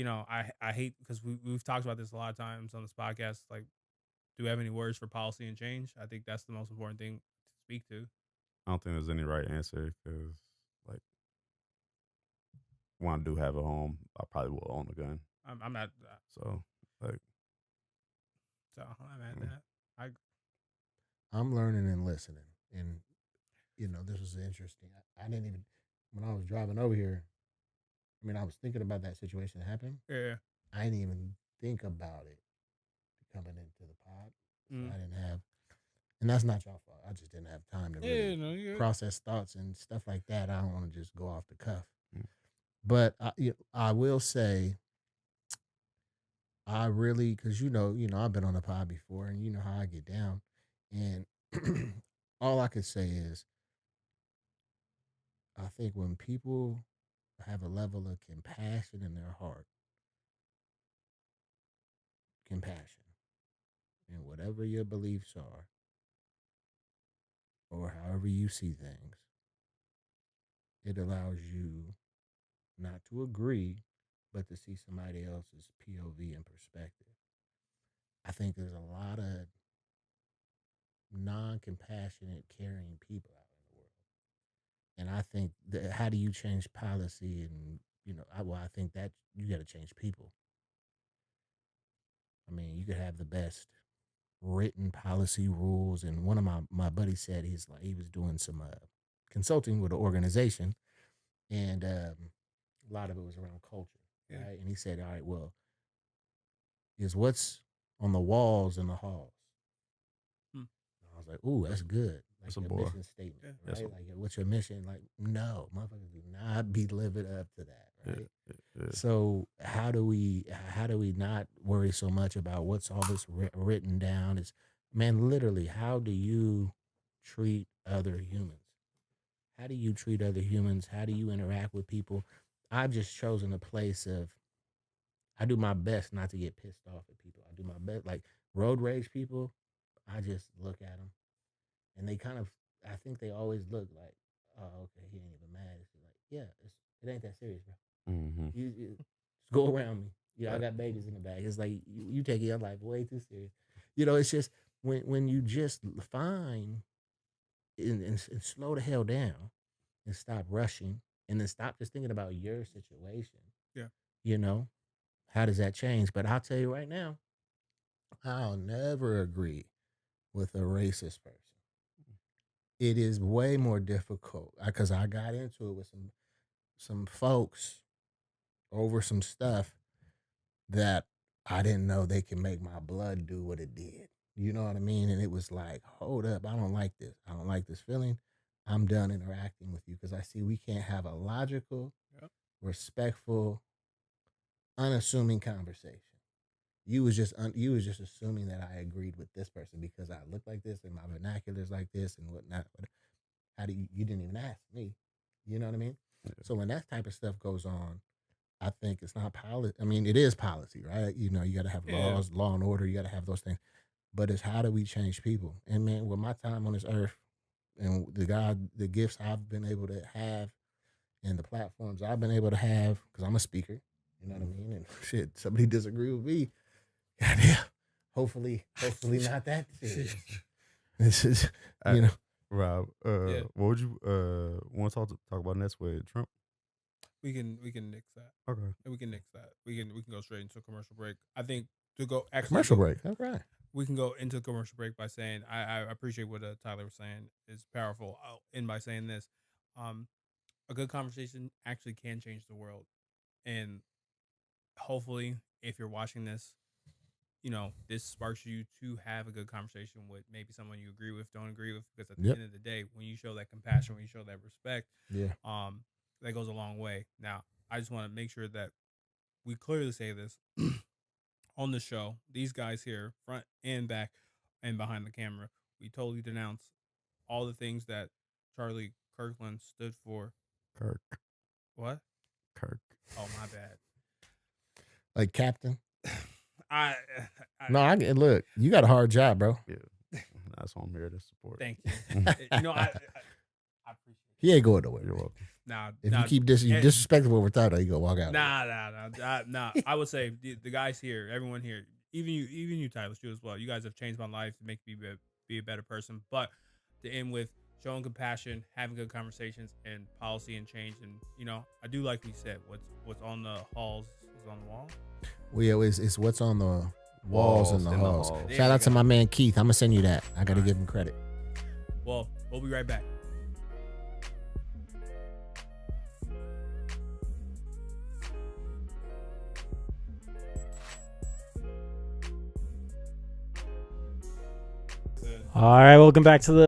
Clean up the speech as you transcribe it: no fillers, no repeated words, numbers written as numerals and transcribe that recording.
I hate because we've talked about this a lot of times on this podcast. Like, do we have any words for policy and change? I think that's the most important thing to speak to. I don't think there's any right answer because, like, when I do have a home, I probably will own a gun. I'm not So, like, so I'm at mm, that. I I'm learning and listening, and this was interesting. I didn't even when I was driving over here. I mean, I was thinking about that situation happening. yeah. I didn't even think about it coming into the pod, so Mm. I didn't have. And that's not your fault. I just didn't have time to Yeah, really no, you're good. process thoughts and stuff like that. I don't want to just go off the cuff. mm, But I will say, I really, because I've been on the pod before, and you know how I get down, and all I could say is, I think when people have a level of compassion in their heart, compassion, and whatever your beliefs are, or however you see things, it allows you not to agree, but to see somebody else's POV and perspective. I think there's a lot of non compassionate, caring people out in the world. And I think that how do you change policy? And, I think that you got to change people. I mean, you could have the best written policy rules. And one of my buddies said he was doing some consulting with an organization, and a lot of it was around culture, Yeah. right? And he said, all right, well, is what's on the walls in the halls. Hmm. I was like, ooh, that's good. Like that's a your boy. mission statement, Yeah. That's right? Like, what's your mission? Like, no, motherfuckers do not be living up to that, yeah, right? yeah. So how do we not worry so much about what's all this written down? Is man, literally, how do you treat other humans? How do you treat other humans? How do you interact with people? I've just chosen a place of I do my best not to get pissed off at people. I do my best, like road rage people. I just look at them, and they kind of. I think they always look like, oh, okay, he ain't even mad. It's like, yeah, it ain't that serious, bro. Mm-hmm. You just go around me. I Right. got babies in the bag. It's like you taking your life way too serious. It's just when you just find and slow the hell down and stop rushing and then stop just thinking about your situation. Yeah. You know, how does that change? But I'll tell you right now, I'll never agree with a racist person. It is way more difficult because I got into it with some folks over some stuff that I didn't know they can make my blood do what it did. You know what I mean? And it was like, hold up, I don't like this. I don't like this feeling. I'm done interacting with you because I see we can't have a logical, Yep. respectful, unassuming conversation. You was just assuming that I agreed with this person because I look like this and my vernacular is like this and whatnot. But how do you didn't even ask me? You know what I mean? Yeah. So when that type of stuff goes on, I think it's not policy. I mean, it is policy, right? You got to have Yeah. laws, law and order. You got to have those things. But it's how do we change people? And man, with my time on this earth and the gifts I've been able to have, and the platforms I've been able to have, because I'm a speaker. You know what I mean? And shit, somebody disagree with me. Goddamn. Hopefully not that serious. This is, Hey, Rob, Yeah. what would you want to talk about next with Trump? We can nix that. Okay. We can nix that. We can go straight into a commercial break. I think to go actually commercial go, break. All right. we can go into a commercial break by saying I appreciate what Tyler was saying is powerful. I'll end by saying this: a good conversation actually can change the world, and hopefully, if you're watching this, this sparks you to have a good conversation with maybe someone you agree with, don't agree with, because at the Yep. end of the day, when you show that compassion, when you show that respect, Yeah. that goes a long way. Now, I just want to make sure that we clearly say this on the show. These guys here, front and back and behind the camera, we totally denounce all the things that Charlie Kirkland stood for. Kirk. What? Kirk. Oh, my bad. Like captain. I No, I get. Look, you got a hard job, bro. Yeah. That's why I'm here to support. thank you. I appreciate it. He ain't going nowhere. You're welcome. Nah, If nah, you keep you eh, disrespecting what we're talking about, you go walk out. nah. I would say the guys here, everyone here, even you, Tyler, too, as well. You guys have changed my life to make me be a better person. But to end with showing compassion, having good conversations, and policy and change. And I do like what you said. What's on the halls is on the wall. Well, yeah, it's what's on the walls and the in the halls. halls. There Shout we out to go. my man Keith. I'm gonna send you that. I gotta All right. give him credit. Well, we'll be right back. All right, welcome back to the